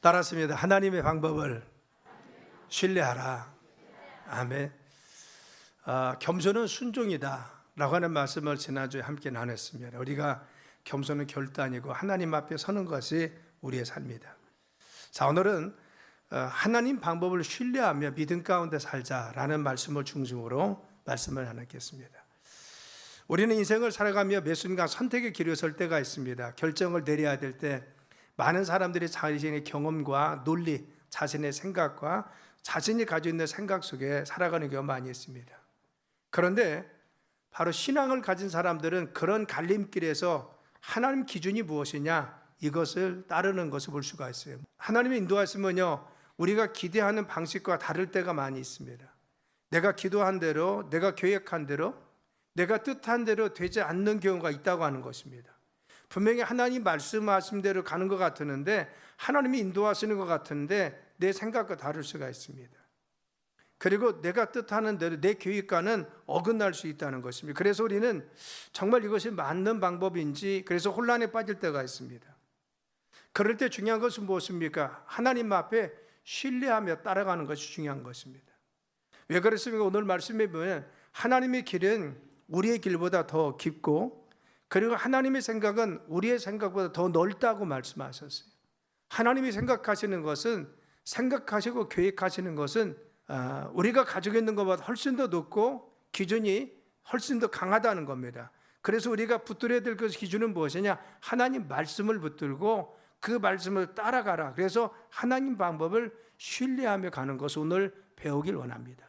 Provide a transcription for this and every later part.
따랐습니다. 하나님의 방법을 신뢰하라. 아멘. 겸손은 순종이다 라고 하는 말씀을 지난주에 함께 나눴습니다. 우리가 겸손은 결단이고 하나님 앞에 서는 것이 우리의 삶이다. 자, 오늘은 하나님 방법을 신뢰하며 믿음 가운데 살자라는 말씀을 중심으로 말씀을 나누겠습니다. 우리는 인생을 살아가며 매 순간 선택의 길에 설 때가 있습니다. 결정을 내려야 될 때 많은 사람들이 자신의 경험과 논리, 자신의 생각과 자신이 가지고 있는 생각 속에 살아가는 경우가 많이 있습니다. 그런데 바로 신앙을 가진 사람들은 그런 갈림길에서 하나님 기준이 무엇이냐, 이것을 따르는 것을 볼 수가 있어요. 하나님의 인도하시면요, 우리가 기대하는 방식과 다를 때가 많이 있습니다. 내가 기도한 대로, 내가 계획한 대로, 내가 뜻한 대로 되지 않는 경우가 있다고 하는 것입니다. 분명히 하나님 말씀하신 대로 가는 것 같았는데, 하나님이 인도하시는 것 같은데 내 생각과 다를 수가 있습니다. 그리고 내가 뜻하는 대로 내 계획과는 어긋날 수 있다는 것입니다. 그래서 우리는 정말 이것이 맞는 방법인지, 그래서 혼란에 빠질 때가 있습니다. 그럴 때 중요한 것은 무엇입니까? 하나님 앞에 신뢰하며 따라가는 것이 중요한 것입니다. 왜 그렇습니까? 오늘 말씀에 보면 하나님의 길은 우리의 길보다 더 깊고, 그리고 하나님의 생각은 우리의 생각보다 더 넓다고 말씀하셨어요. 하나님이 생각하시는 것은, 생각하시고 계획하시는 것은 우리가 가지고 있는 것보다 훨씬 더 높고 기준이 훨씬 더 강하다는 겁니다. 그래서 우리가 붙들어야 될 그 기준은 무엇이냐? 하나님 말씀을 붙들고 그 말씀을 따라가라. 그래서 하나님 방법을 신뢰하며 가는 것을 오늘 배우길 원합니다.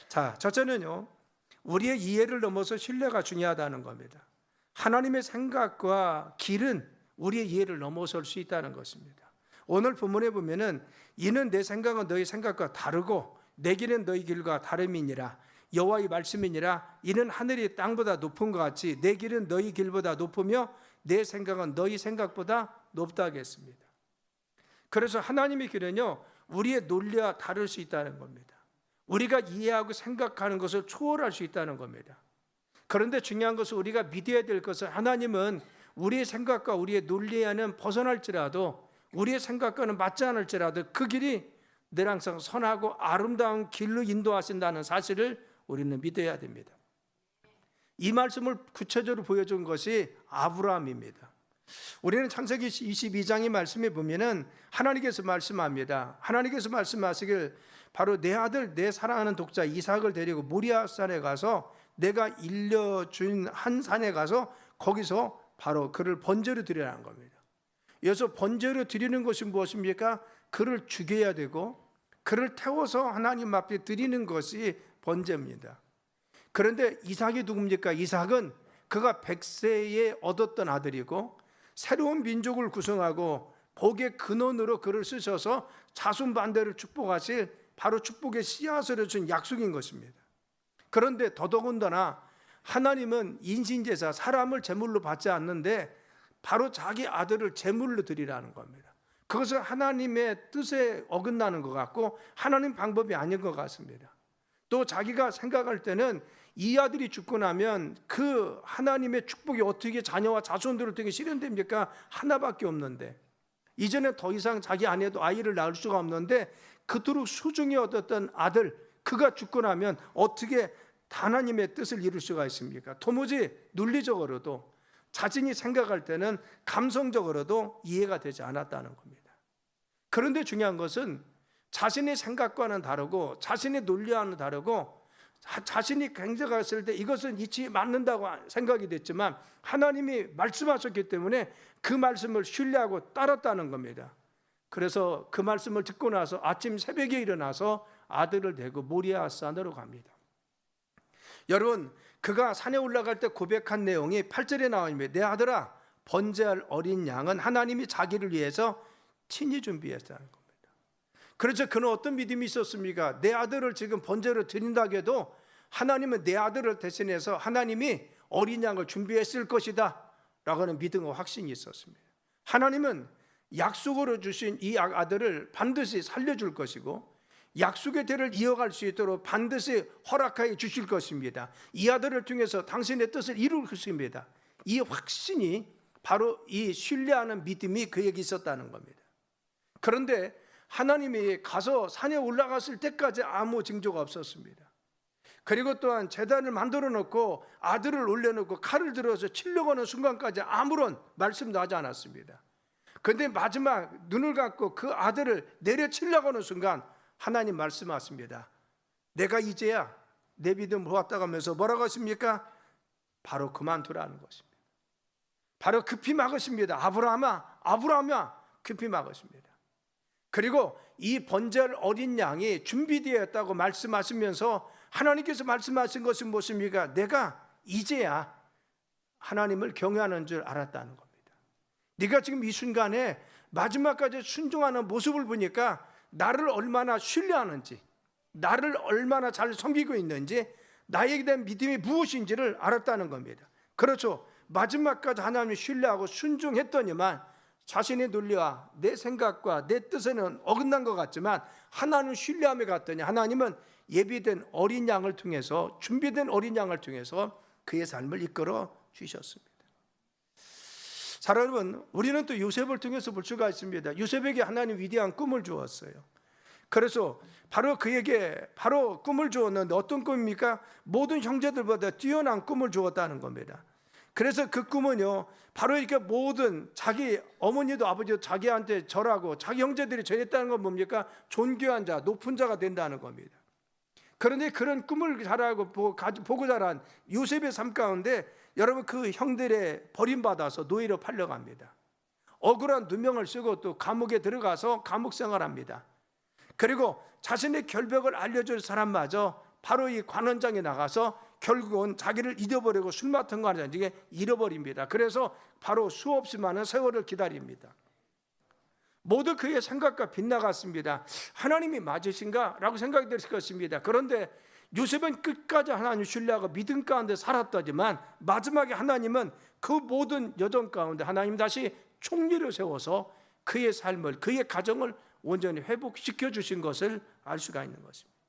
자, 첫째는요, 우리의 이해를 넘어서 신뢰가 중요하다는 겁니다. 하나님의 생각과 길은 우리의 이해를 넘어설 수 있다는 것입니다. 오늘 본문에 보면은 이는 내 생각은 너희 생각과 다르고 내 길은 너희 길과 다름이니라. 여호와의 말씀이니라. 이는 하늘이 땅보다 높은 것 같이 내 길은 너희 길보다 높으며 내 생각은 너희 생각보다 높다 하겠습니다. 그래서 하나님의 길은요, 우리의 논리와 다를 수 있다는 겁니다. 우리가 이해하고 생각하는 것을 초월할 수 있다는 겁니다. 그런데 중요한 것은 우리가 믿어야 될 것은, 하나님은 우리의 생각과 우리의 논리에는 벗어날지라도, 우리의 생각과는 맞지 않을지라도 그 길이 늘 항상 선하고 아름다운 길로 인도하신다는 사실을 우리는 믿어야 됩니다. 이 말씀을 구체적으로 보여준 것이 아브라함입니다. 우리는 창세기 22장의 말씀에 보면은 하나님께서 말씀합니다. 하나님께서 말씀하시길, 바로 내 아들, 내 사랑하는 독자 이삭을 데리고 모리아산에 가서 내가 일려준 한 산에 가서 거기서 바로 그를 번제로 드리라는 겁니다. 여기서 번제로 드리는 것이 무엇입니까? 그를 죽여야 되고 그를 태워서 하나님 앞에 드리는 것이 번제입니다. 그런데 이삭이 누굽니까? 이삭은 그가 100세에 얻었던 아들이고 새로운 민족을 구성하고 복의 근원으로 그를 쓰셔서 자손 반대를 축복하실 바로 축복의 씨앗으로 준 약속인 것입니다. 그런데 더더군다나 하나님은 인신제사, 사람을 제물로 받지 않는데 바로 자기 아들을 제물로 드리라는 겁니다. 그것은 하나님의 뜻에 어긋나는 것 같고 하나님 방법이 아닌 것 같습니다. 또 자기가 생각할 때는 이 아들이 죽고 나면 그 하나님의 축복이 어떻게 자녀와 자손들을 어떻게 실현됩니까? 하나밖에 없는데, 이제는 더 이상 자기 아내도 아이를 낳을 수가 없는데 그토록 소중히 얻었던 아들, 그가 죽고 나면 어떻게 하나님의 뜻을 이룰 수가 있습니까? 도무지 논리적으로도, 자신이 생각할 때는 감성적으로도 이해가 되지 않았다는 겁니다. 그런데 중요한 것은 자신의 생각과는 다르고 자신의 논리와는 다르고 자신이 경쟁했을 때 이것은 이치 맞는다고 생각이 됐지만 하나님이 말씀하셨기 때문에 그 말씀을 신뢰하고 따랐다는 겁니다. 그래서 그 말씀을 듣고 나서 아침 새벽에 일어나서 아들을 데리고 모리아산으로 갑니다. 여러분, 그가 산에 올라갈 때 고백한 내용이 8절에 나옵니다. 내 아들아, 번제할 어린 양은 하나님이 자기를 위해서 친히 준비했다는 겁니다. 그래서 그는 어떤 믿음이 있었습니까? 내 아들을 지금 번제로 드린다고 해도 하나님은 내 아들을 대신해서 하나님이 어린 양을 준비했을 것이다 라고 하는 믿음과 확신이 있었습니다. 하나님은 약속으로 주신 이 아들을 반드시 살려줄 것이고 약속의 대를 이어갈 수 있도록 반드시 허락하여 주실 것입니다. 이 아들을 통해서 당신의 뜻을 이룰 것입니다. 이 확신이 바로 이 신뢰하는 믿음이 그에게 있었다는 겁니다. 그런데 하나님이 가서 산에 올라갔을 때까지 아무 징조가 없었습니다. 그리고 또한 제단을 만들어 놓고 아들을 올려놓고 칼을 들어서 치려고 하는 순간까지 아무런 말씀도 하지 않았습니다. 그런데 마지막 눈을 감고 그 아들을 내려치려고 하는 순간 하나님 말씀하십니다. 내가 이제야 내 믿음 보았다고 하면서 뭐라고 하십니까? 바로 그만두라는 것입니다. 바로 급히 막으십니다. 아브라함아 급히 막으십니다. 그리고 이 번제할 어린 양이 준비되었다고 말씀하시면서 하나님께서 말씀하신 것이 무엇입니까? 내가 이제야 하나님을 경외하는 줄 알았다는 겁니다. 네가 지금 이 순간에 마지막까지 순종하는 모습을 보니까 나를 얼마나 신뢰하는지, 나를 얼마나 잘 섬기고 있는지, 나에게 대한 믿음이 무엇인지를 알았다는 겁니다. 그렇죠. 마지막까지 하나님을 신뢰하고 순종했더니만 자신의 논리와 내 생각과 내 뜻에는 어긋난 것 같지만 하나님을 신뢰함에 갔더니 하나님은 예비된 어린 양을 통해서, 준비된 어린 양을 통해서 그의 삶을 이끌어 주셨습니다. 사랑하는 여러분, 우리는 또 요셉을 통해서 볼 수가 있습니다. 요셉에게 하나님 위대한 꿈을 주었어요. 그래서 바로 그에게 바로 꿈을 주었는데 어떤 꿈입니까? 모든 형제들보다 뛰어난 꿈을 주었다는 겁니다. 그래서 그 꿈은요, 바로 이렇게 모든 자기 어머니도 아버지도 자기한테 절하고 자기 형제들이 절했다는 건 뭡니까? 존귀한 자, 높은 자가 된다는 겁니다. 그런데 그런 꿈을 보고 자란 요셉의 삶 가운데 여러분 그 형들의 버림받아서 노예로 팔려갑니다. 억울한 누명을 쓰고 또 감옥에 들어가서 감옥 생활합니다. 그리고 자신의 결벽을 알려줄 사람마저 바로 이 관원장에 나가서 결국은 자기를 잊어버리고 술 맡은 거 아니라 잃어버립니다. 그래서 바로 수없이 많은 세월을 기다립니다. 모두 그의 생각과 빗나갔습니다. 하나님이 맞으신가? 라고 생각이 됐을 것입니다. 그런데 요셉은 끝까지 하나님 신뢰하고 믿음 가운데 살았더지만 마지막에 하나님은 그 모든 여정 가운데 하나님 다시 총리를 세워서 그의 삶을, 그의 가정을 온전히 회복시켜 주신 것을 알 수가 있는 것입니다.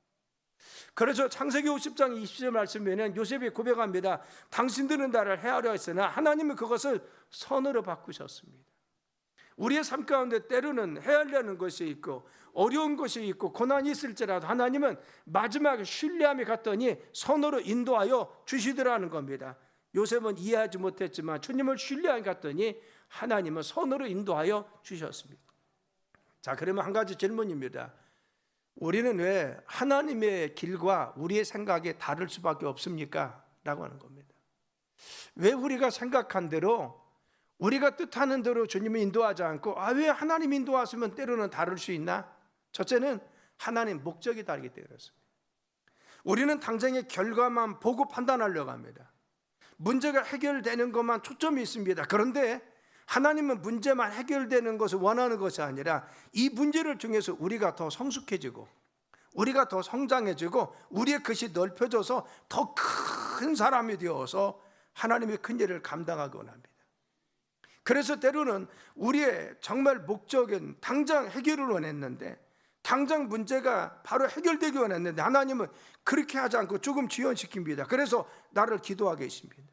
그래서 창세기 50장 20절 말씀에는 요셉이 고백합니다. 당신들은 나를 해하려 했으나 하나님은 그것을 선으로 바꾸셨습니다. 우리의 삶 가운데 때로는 해하려는 것이 있고 어려운 것이 있고 고난이 있을지라도 하나님은 마지막에 신뢰함이 갔더니 선으로 인도하여 주시더라는 겁니다. 요셉은 이해하지 못했지만 주님을 신뢰함이 갔더니 하나님은 선으로 인도하여 주셨습니다. 자, 그러면 한 가지 질문입니다. 우리는 왜 하나님의 길과 우리의 생각이 다를 수밖에 없습니까? 라고 하는 겁니다. 왜 우리가 생각한 대로, 우리가 뜻하는 대로 주님이 인도하지 않고 왜 하나님 인도하시면 때로는 다를 수 있나? 첫째는 하나님 목적이 다르기 때문에 그렇습니다. 우리는 당장의 결과만 보고 판단하려고 합니다. 문제가 해결되는 것만 초점이 있습니다. 그런데 하나님은 문제만 해결되는 것을 원하는 것이 아니라 이 문제를 통해서 우리가 더 성숙해지고 우리가 더 성장해지고 우리의 것이 넓혀져서 더 큰 사람이 되어서 하나님의 큰 일을 감당하기 원합니다. 그래서 때로는 우리의 정말 목적은 당장 해결을 원했는데, 당장 문제가 바로 해결되기 원했는데 하나님은 그렇게 하지 않고 조금 지연시킵니다. 그래서 나를 기도하게 하십니다.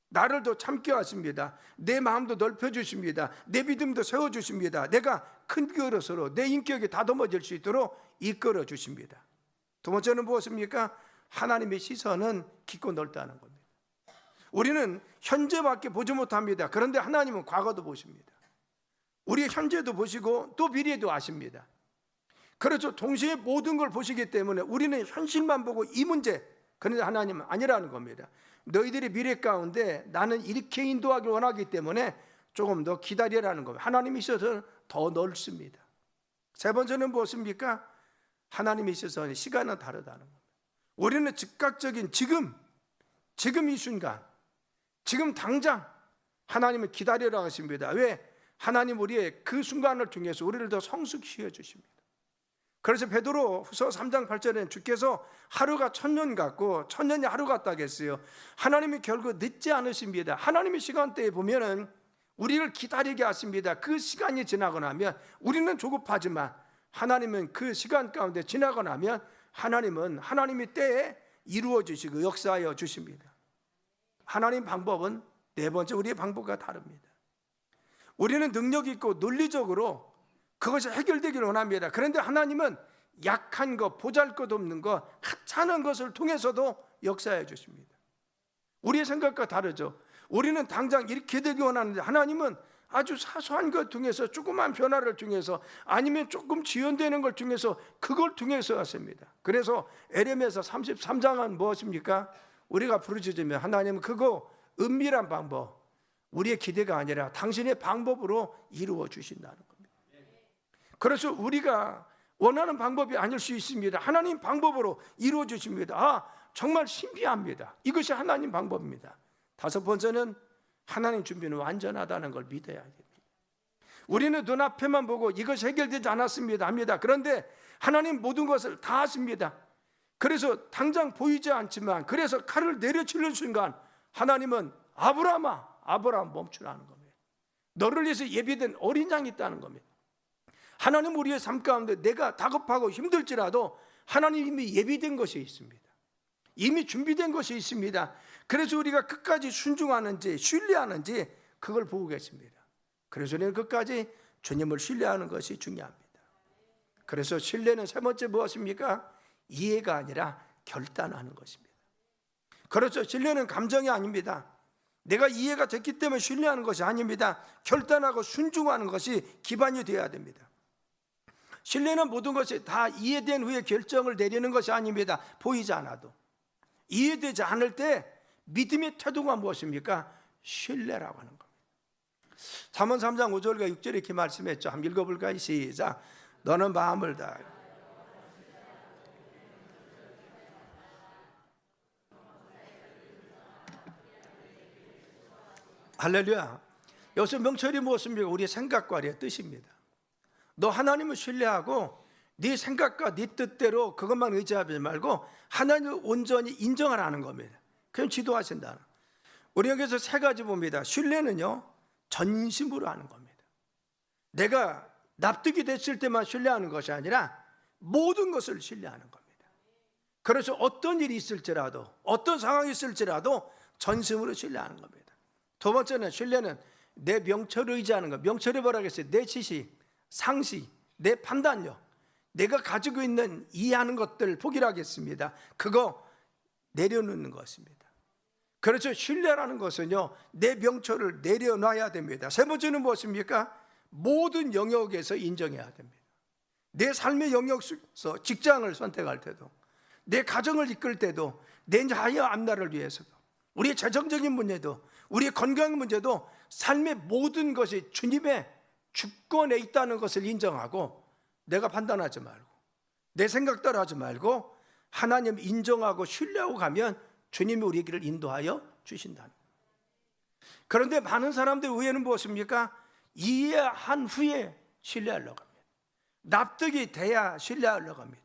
나를 더 참게 하십니다. 내 마음도 넓혀주십니다. 내 믿음도 세워주십니다. 내가 큰 그릇으로 내 인격이 다듬어질 수 있도록 이끌어 주십니다. 두 번째는 무엇입니까? 하나님의 시선은 깊고 넓다는 겁니다. 우리는 현재밖에 보지 못합니다. 그런데 하나님은 과거도 보십니다. 우리의 현재도 보시고 또 미래도 아십니다. 그렇죠. 동시에 모든 걸 보시기 때문에 우리는 현실만 보고 이 문제, 그런데 하나님은 아니라는 겁니다. 너희들의 미래 가운데 나는 이렇게 인도하기 원하기 때문에 조금 더 기다리라는 겁니다. 하나님이 있어서는 더 넓습니다. 세 번째는 무엇입니까? 하나님이 있어서는 시간은 다르다는 겁니다. 우리는 즉각적인 지금 이 순간, 지금 당장 하나님을 기다리라고 하십니다. 왜? 하나님 우리의 그 순간을 통해서 우리를 더 성숙시켜 주십니다. 그래서 베드로 후서 3장 8절에는 주께서 하루가 1000년 같고 1000년이 하루 같다고 했어요. 하나님이 결국 늦지 않으십니다. 하나님의 시간대에 보면은 우리를 기다리게 하십니다. 그 시간이 지나고 나면 우리는 조급하지만 하나님은 그 시간 가운데 지나고 나면 하나님은 하나님의 때에 이루어 주시고 역사하여 주십니다. 하나님 방법은 네 번째 우리의 방법과 다릅니다. 우리는 능력 있고 논리적으로 그것이 해결되기를 원합니다. 그런데 하나님은 약한 것, 보잘것없는 것, 하찮은 것을 통해서도 역사해 주십니다. 우리의 생각과 다르죠. 우리는 당장 이렇게 되기 원하는데 하나님은 아주 사소한 것 통해서, 조그만 변화를 통해서, 아니면 조금 지연되는 걸 통해서, 그걸 통해서 하십니다. 그래서 에레미야서 33장은 무엇입니까? 우리가 부르짖으면 하나님은 그거 은밀한 방법, 우리의 기대가 아니라 당신의 방법으로 이루어 주신다는 겁니다. 그래서 우리가 원하는 방법이 아닐 수 있습니다. 하나님 방법으로 이루어 주십니다. 정말 신비합니다. 이것이 하나님 방법입니다. 다섯 번째는 하나님 준비는 완전하다는 걸 믿어야 됩니다. 우리는 눈앞에만 보고 이것이 해결되지 않았습니다 합니다. 그런데 하나님 모든 것을 다 하십니다. 그래서 당장 보이지 않지만, 그래서 칼을 내려치는 순간 하나님은 아브라함 멈추라는 겁니다. 너를 위해서 예비된 어린 양이 있다는 겁니다. 하나님 우리의 삶 가운데 내가 다급하고 힘들지라도 하나님 이미 예비된 것이 있습니다. 이미 준비된 것이 있습니다. 그래서 우리가 끝까지 순종하는지 신뢰하는지 그걸 보고 계십니다. 그래서 우리는 끝까지 주님을 신뢰하는 것이 중요합니다. 그래서 신뢰는 세 번째 무엇입니까? 이해가 아니라 결단하는 것입니다. 그렇죠. 신뢰는 감정이 아닙니다. 내가 이해가 됐기 때문에 신뢰하는 것이 아닙니다. 결단하고 순종하는 것이 기반이 되어야 됩니다. 신뢰는 모든 것이 다 이해된 후에 결정을 내리는 것이 아닙니다. 보이지 않아도. 이해되지 않을 때 믿음의 태도가 무엇입니까? 신뢰라고 하는 겁니다. 잠언 3장 5절과 6절에 이렇게 말씀했죠. 한번 읽어볼까요? 시작. 너는 마음을 다하여 할렐루야. 여기서 명철이 무엇입니까? 우리의 생각과 우리의 뜻입니다. 너 하나님을 신뢰하고 네 생각과 네 뜻대로 그것만 의지하지 말고 하나님을 온전히 인정하라는 겁니다. 그럼 지도하신다는. 우리 여기서 세 가지 봅니다. 신뢰는요, 전심으로 하는 겁니다. 내가 납득이 됐을 때만 신뢰하는 것이 아니라 모든 것을 신뢰하는 겁니다. 그래서 어떤 일이 있을지라도, 어떤 상황이 있을지라도 전심으로 신뢰하는 겁니다. 두 번째는 신뢰는 내 명철을 의지하는 것. 명철이 뭐라고 했어요? 내 지식, 상식, 내 판단력, 내가 가지고 있는 이해하는 것들 포기하겠습니다. 그거 내려놓는 것입니다. 그래서 신뢰라는 것은요, 내 명철을 내려놔야 됩니다. 세 번째는 무엇입니까? 모든 영역에서 인정해야 됩니다. 내 삶의 영역에서 직장을 선택할 때도, 내 가정을 이끌 때도, 내 자녀 앞날을 위해서도, 우리의 재정적인 문제도, 우리의 건강 문제도 삶의 모든 것이 주님의 주권에 있다는 것을 인정하고 내가 판단하지 말고 내 생각대로 하지 말고 하나님 인정하고 신뢰하고 가면 주님이 우리 길을 인도하여 주신다는 거예요. 그런데 많은 사람들 의외는 무엇입니까? 이해한 후에 신뢰하려고 합니다. 납득이 돼야 신뢰하려고 합니다.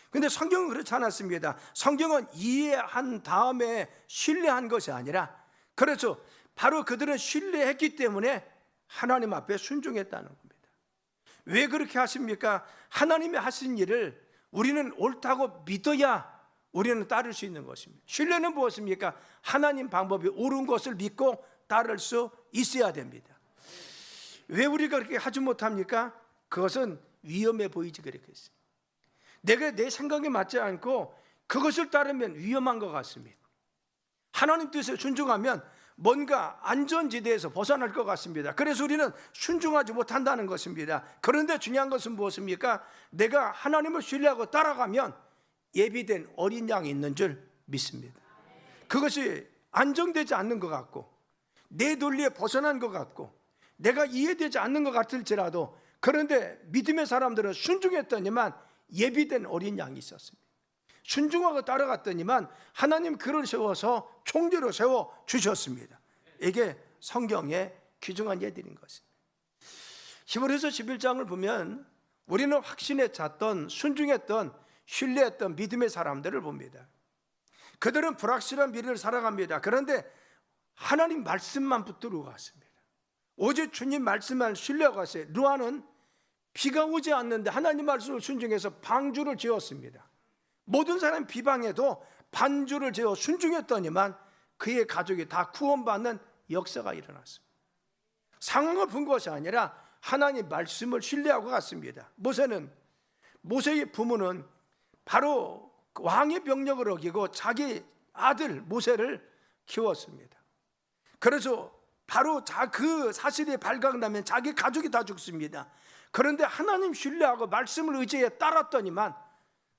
그런데 성경은 그렇지 않았습니다. 성경은 이해한 다음에 신뢰한 것이 아니라, 그래서 바로 그들은 신뢰했기 때문에 하나님 앞에 순종했다는 겁니다. 왜 그렇게 하십니까? 하나님이 하신 일을 우리는 옳다고 믿어야 우리는 따를 수 있는 것입니다. 신뢰는 무엇입니까? 하나님 방법이 옳은 것을 믿고 따를 수 있어야 됩니다. 왜 우리가 그렇게 하지 못합니까? 그것은 위험해 보이지 그렇겠어요. 내가 내 생각에 맞지 않고 그것을 따르면 위험한 것 같습니다. 하나님 뜻에 순종하면 뭔가 안전지대에서 벗어날 것 같습니다. 그래서 우리는 순종하지 못한다는 것입니다. 그런데 중요한 것은 무엇입니까? 내가 하나님을 신뢰하고 따라가면 예비된 어린 양이 있는 줄 믿습니다. 그것이 안정되지 않는 것 같고 내 논리에 벗어난 것 같고 내가 이해되지 않는 것 같을지라도, 그런데 믿음의 사람들은 순종했더니만 예비된 어린 양이 있었습니다. 순종하고 따라갔더니만 하나님 그를 세워서 총리로 세워 주셨습니다. 이게 성경의 귀중한 예들인 것입니다. 히브리서 11장을 보면 우리는 확신에 찼던, 순종했던, 신뢰했던 믿음의 사람들을 봅니다. 그들은 불확실한 미래를 살아갑니다. 그런데 하나님 말씀만 붙들고 갔습니다. 오직 주님 말씀만 신뢰하고 갔어요. 노아는 비가 오지 않는데 하나님 말씀을 순종해서 방주를 지었습니다. 모든 사람이 비방해도 반주를 지어 순종했더니만 그의 가족이 다 구원받는 역사가 일어났습니다. 상황을 본 것이 아니라 하나님 말씀을 신뢰하고 갔습니다. 모세의 부모는 바로 왕의 병력을 어기고 자기 아들 모세를 키웠습니다. 그래서 바로 그 사실이 발각나면 자기 가족이 다 죽습니다. 그런데 하나님 신뢰하고 말씀을 의지해 따랐더니만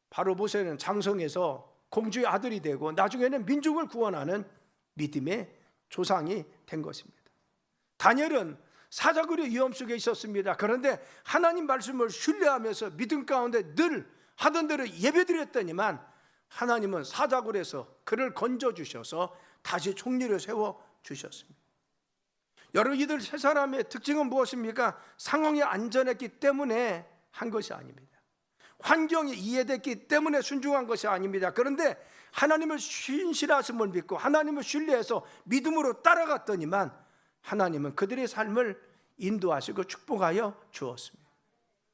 바로 모세는 장성해서 공주의 아들이 되고 나중에는 민족을 구원하는 믿음의 조상이 된 것입니다. 다니엘은 사자굴의 위험 속에 있었습니다. 그런데 하나님 말씀을 신뢰하면서 믿음 가운데 늘 하던 대로 예배드렸더니만 하나님은 사자굴에서 그를 건져주셔서 다시 총리를 세워주셨습니다. 여러분, 이들 세 사람의 특징은 무엇입니까? 상황이 안전했기 때문에 한 것이 아닙니다. 환경이 이해됐기 때문에 순종한 것이 아닙니다. 그런데 하나님을 신실하심을 믿고 하나님을 신뢰해서 믿음으로 따라갔더니만 하나님은 그들의 삶을 인도하시고 축복하여 주었습니다.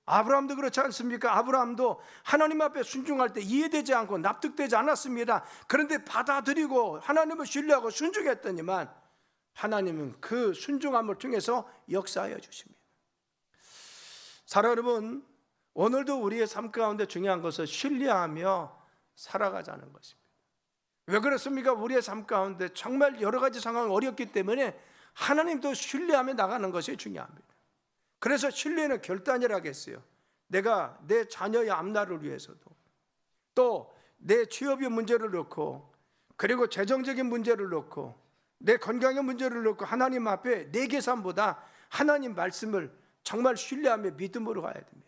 아브라함도 그렇지 않습니까? 아브라함도 하나님 앞에 순종할 때 이해되지 않고 납득되지 않았습니다. 그런데 받아들이고 하나님을 신뢰하고 순종했더니만 하나님은 그 순종함을 통해서 역사하여 주십니다. 사랑 여러분, 오늘도 우리의 삶 가운데 중요한 것은 신뢰하며 살아가자는 것입니다. 왜 그렇습니까? 우리의 삶 가운데 정말 여러 가지 상황이 어렵기 때문에 하나님도 신뢰하며 나가는 것이 중요합니다. 그래서 신뢰는 결단이라겠어요. 내가 내 자녀의 앞날을 위해서도, 또 내 취업의 문제를 놓고, 그리고 재정적인 문제를 놓고, 내 건강의 문제를 놓고 하나님 앞에 내 계산보다 하나님 말씀을 정말 신뢰하며 믿음으로 가야 됩니다.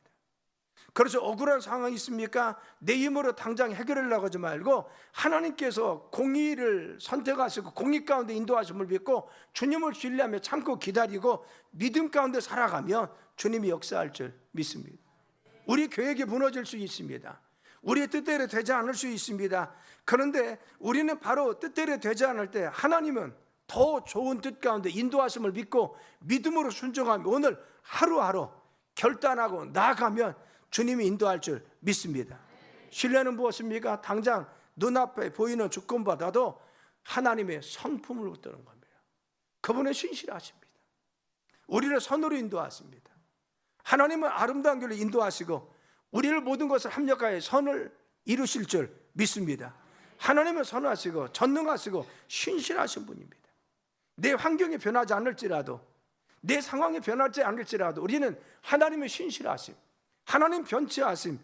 그래서 억울한 상황이 있습니까? 내 힘으로 당장 해결하려고 하지 말고 하나님께서 공의를 선택하시고 공의 가운데 인도하심을 믿고 주님을 신뢰하며 참고 기다리고 믿음 가운데 살아가면 주님이 역사할 줄 믿습니다. 우리 계획이 무너질 수 있습니다. 우리의 뜻대로 되지 않을 수 있습니다. 그런데 우리는 바로 뜻대로 되지 않을 때 하나님은 더 좋은 뜻 가운데 인도하심을 믿고 믿음으로 순종하며 오늘 하루하루 결단하고 나아가면 주님이 인도할 줄 믿습니다. 신뢰는 무엇입니까? 당장 눈앞에 보이는 조건보다도 하나님의 성품을 붙드는 겁니다. 그분은 신실하십니다. 우리를 선으로 인도하십니다. 하나님은 아름다운 길로 인도하시고 우리를 모든 것을 합력하여 선을 이루실 줄 믿습니다. 하나님은 선하시고 전능하시고 신실하신 분입니다. 내 환경이 변하지 않을지라도, 내 상황이 변하지 않을지라도 우리는 하나님의 신실하심, 하나님 변치하심,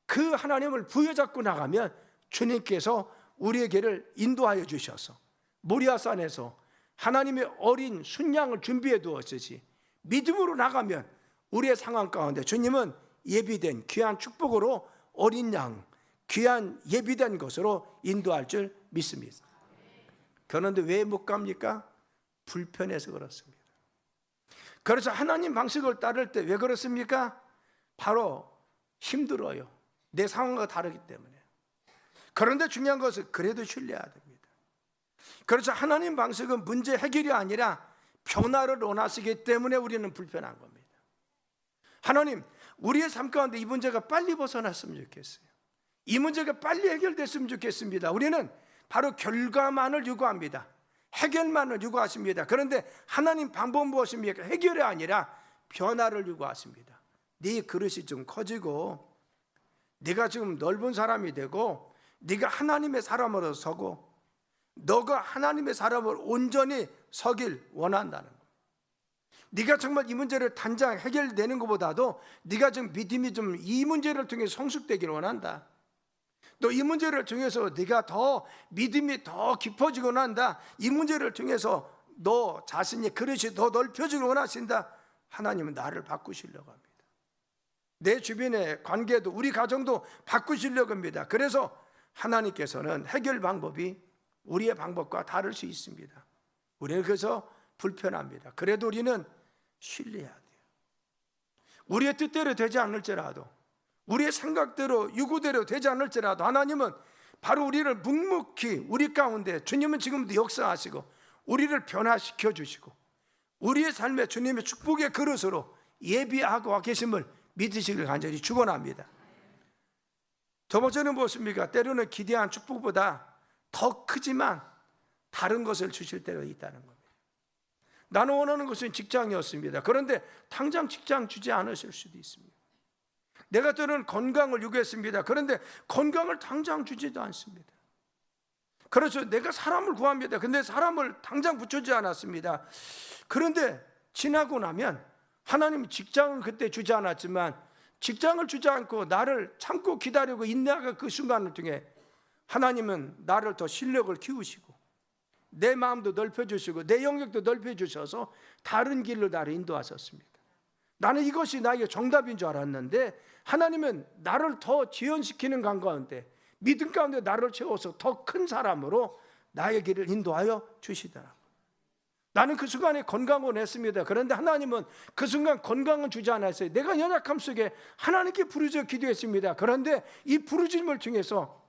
그 하나님을 부여잡고 나가면 주님께서 우리에게를 인도하여 주셔서 모리아산에서 하나님의 어린 순양을 준비해 두었으시 믿음으로 나가면 우리의 상황 가운데 주님은 예비된 귀한 축복으로 어린 양, 귀한 예비된 것으로 인도할 줄 믿습니다. 그런데 왜 못 갑니까? 불편해서 그렇습니다. 그래서 하나님 방식을 따를 때 왜 그렇습니까? 바로 힘들어요. 내 상황과 다르기 때문에. 그런데 중요한 것은 그래도 신뢰해야 됩니다. 그래서 하나님 방식은 문제 해결이 아니라 변화를 원하시기 때문에 우리는 불편한 겁니다. 하나님, 우리의 삶 가운데 이 문제가 빨리 벗어났으면 좋겠어요. 이 문제가 빨리 해결됐으면 좋겠습니다. 우리는 바로 결과만을 요구합니다. 해결만을 요구하십니다. 그런데 하나님 방법은 무엇입니까? 해결이 아니라 변화를 요구하십니다. 네 그릇이 좀 커지고 네가 지금 넓은 사람이 되고 네가 하나님의 사람으로 서고 너가 하나님의 사람으로 온전히 서길 원한다는 것. 네가 정말 이 문제를 단장 해결되는 것보다도 네가 좀 믿음이 좀 이 문제를 통해 성숙되기를 원한다. 또 이 문제를 통해서 네가 더 믿음이 더 깊어지고 원한다. 이 문제를 통해서 너 자신의 그릇이 더 넓혀지길 원하신다. 하나님은 나를 바꾸시려고 합니다. 내 주변의 관계도 우리 가정도 바꾸시려고 합니다. 그래서 하나님께서는 해결 방법이 우리의 방법과 다를 수 있습니다. 우리는 그래서 불편합니다. 그래도 우리는 신뢰해야 돼요. 우리의 뜻대로 되지 않을지라도, 우리의 생각대로 유구대로 되지 않을지라도 하나님은 바로 우리를 묵묵히 우리 가운데 주님은 지금도 역사하시고 우리를 변화시켜 주시고 우리의 삶에 주님의 축복의 그릇으로 예비하고 계심을 믿으시길 간절히 축원합니다. 두 번째는 무엇입니까? 때로는 기대한 축복보다 더 크지만 다른 것을 주실 때가 있다는 겁니다. 나는 원하는 것은 직장이었습니다. 그런데 당장 직장 주지 않으실 수도 있습니다. 내가 때로는 건강을 요구했습니다. 그런데 건강을 당장 주지도 않습니다. 그렇죠. 내가 사람을 구합니다. 근데 사람을 당장 붙여주지 않았습니다. 그런데 지나고 나면 하나님 직장을 그때 주지 않았지만 직장을 주지 않고 나를 참고 기다리고 인내하는 그 순간을 통해 하나님은 나를 더 실력을 키우시고 내 마음도 넓혀주시고 내 영역도 넓혀주셔서 다른 길로 나를 인도하셨습니다. 나는 이것이 나에게 정답인 줄 알았는데 하나님은 나를 더 지연시키는 가운데 믿음 가운데 나를 채워서 더 큰 사람으로 나의 길을 인도하여 주시더라고요. 나는 그 순간에 건강을 원했습니다. 그런데 하나님은 그 순간 건강은 주지 않았어요. 내가 연약함 속에 하나님께 부르짖어 기도했습니다. 그런데 이 부르짖음을 통해서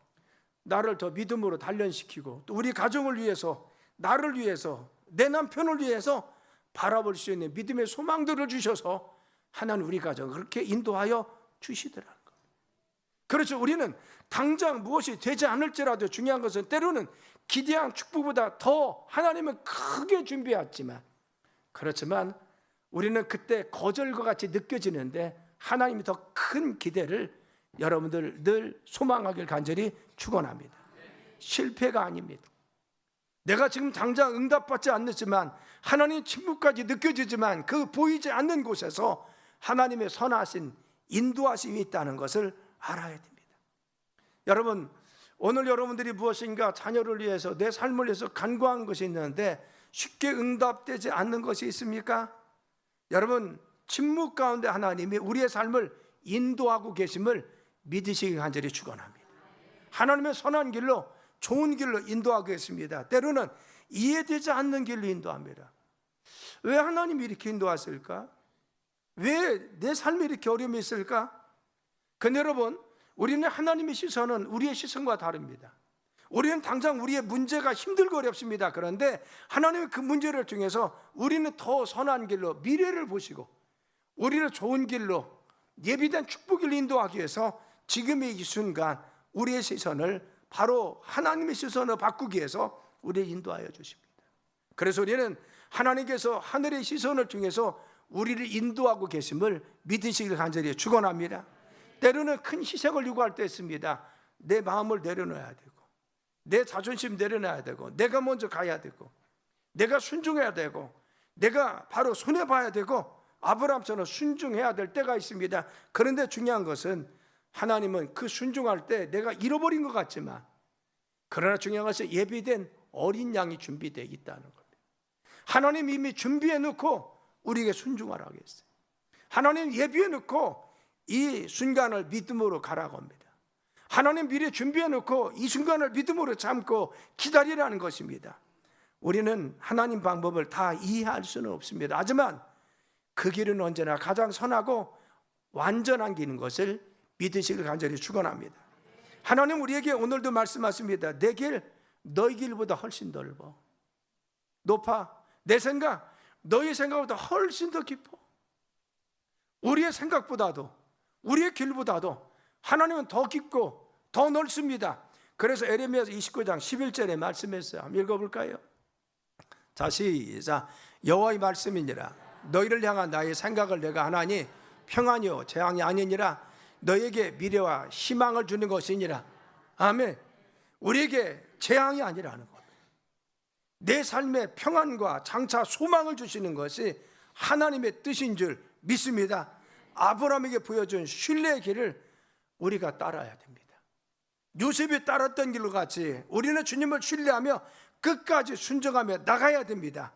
나를 더 믿음으로 단련시키고 또 우리 가정을 위해서 나를 위해서 내 남편을 위해서 바라볼 수 있는 믿음의 소망들을 주셔서 하나님 우리 가정을 그렇게 인도하여 주시더라고요. 그렇죠. 우리는 당장 무엇이 되지 않을지라도 중요한 것은 때로는 기대한 축복보다 더 하나님은 크게 준비했지만 그렇지만 우리는 그때 거절과 같이 느껴지는데 하나님이 더 큰 기대를 여러분들 늘 소망하길 간절히 축원합니다. 실패가 아닙니다. 내가 지금 당장 응답받지 않지만 하나님의 침묵까지 느껴지지만 그 보이지 않는 곳에서 하나님의 선하신 인도하심이 있다는 것을 알아야 됩니다. 여러분, 오늘 여러분들이 무엇인가 자녀를 위해서 내 삶을 위해서 간구한 것이 있는데 쉽게 응답되지 않는 것이 있습니까? 여러분, 침묵 가운데 하나님이 우리의 삶을 인도하고 계심을 믿으시기 간절히 축원합니다. 하나님의 선한 길로 좋은 길로 인도하고 계십니다. 때로는 이해되지 않는 길로 인도합니다. 왜 하나님이 이렇게 인도하실까? 왜 내 삶에 이렇게 어려움이 있을까? 근데 여러분, 우리는 하나님의 시선은 우리의 시선과 다릅니다. 우리는 당장 우리의 문제가 힘들고 어렵습니다. 그런데 하나님은 그 문제를 통해서 우리는 더 선한 길로 미래를 보시고 우리를 좋은 길로 예비된 축복을 인도하기 위해서 지금의 이 순간 우리의 시선을 바로 하나님의 시선으로 바꾸기 위해서 우리를 인도하여 주십니다. 그래서 우리는 하나님께서 하늘의 시선을 통해서 우리를 인도하고 계심을 믿으시길 간절히 축원합니다. 때로는 큰 희생을 요구할 때 있습니다. 내 마음을 내려놔야 되고 내 자존심 내려놔야 되고 내가 먼저 가야 되고 내가 순종해야 되고 내가 바로 손해봐야 되고 아브라함처럼 순종해야 될 때가 있습니다. 그런데 중요한 것은 하나님은 그 순종할 때 내가 잃어버린 것 같지만 그러나 중요한 것은 예비된 어린 양이 준비되어 있다는 겁니다. 하나님 이미 준비해 놓고 우리에게 순종하라고 했어요. 하나님 예비해 놓고 이 순간을 믿음으로 가라고 합니다. 하나님 미리 준비해 놓고 이 순간을 믿음으로 참고 기다리라는 것입니다. 우리는 하나님 방법을 다 이해할 수는 없습니다. 하지만 그 길은 언제나 가장 선하고 완전한 길인 것을 믿으시길 간절히 축원합니다. 하나님 우리에게 오늘도 말씀하십니다. 내 길 너희 길보다 훨씬 넓어 높아. 내 생각 너희 생각보다 훨씬 더 깊어. 우리의 생각보다도 우리의 길보다도 하나님은 더 깊고 더 넓습니다. 그래서 에레미야 29장 11절에 말씀했어요. 한번 읽어볼까요? 자, 시작. 여호와의 말씀이니라. 너희를 향한 나의 생각을 내가 하나니 평안이요 재앙이 아니니라. 너에게 미래와 희망을 주는 것이니라. 아멘. 우리에게 재앙이 아니라는 것, 내 삶에 평안과 장차 소망을 주시는 것이 하나님의 뜻인 줄 믿습니다. 아브라함에게 보여준 신뢰의 길을 우리가 따라야 됩니다. 요셉이 따랐던 길로 같이 우리는 주님을 신뢰하며 끝까지 순종하며 나가야 됩니다.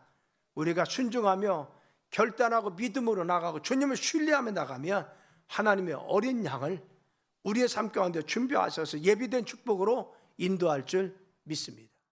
우리가 순종하며 결단하고 믿음으로 나가고 주님을 신뢰하며 나가면 하나님의 어린 양을 우리의 삶 가운데 준비하셔서 예비된 축복으로 인도할 줄 믿습니다.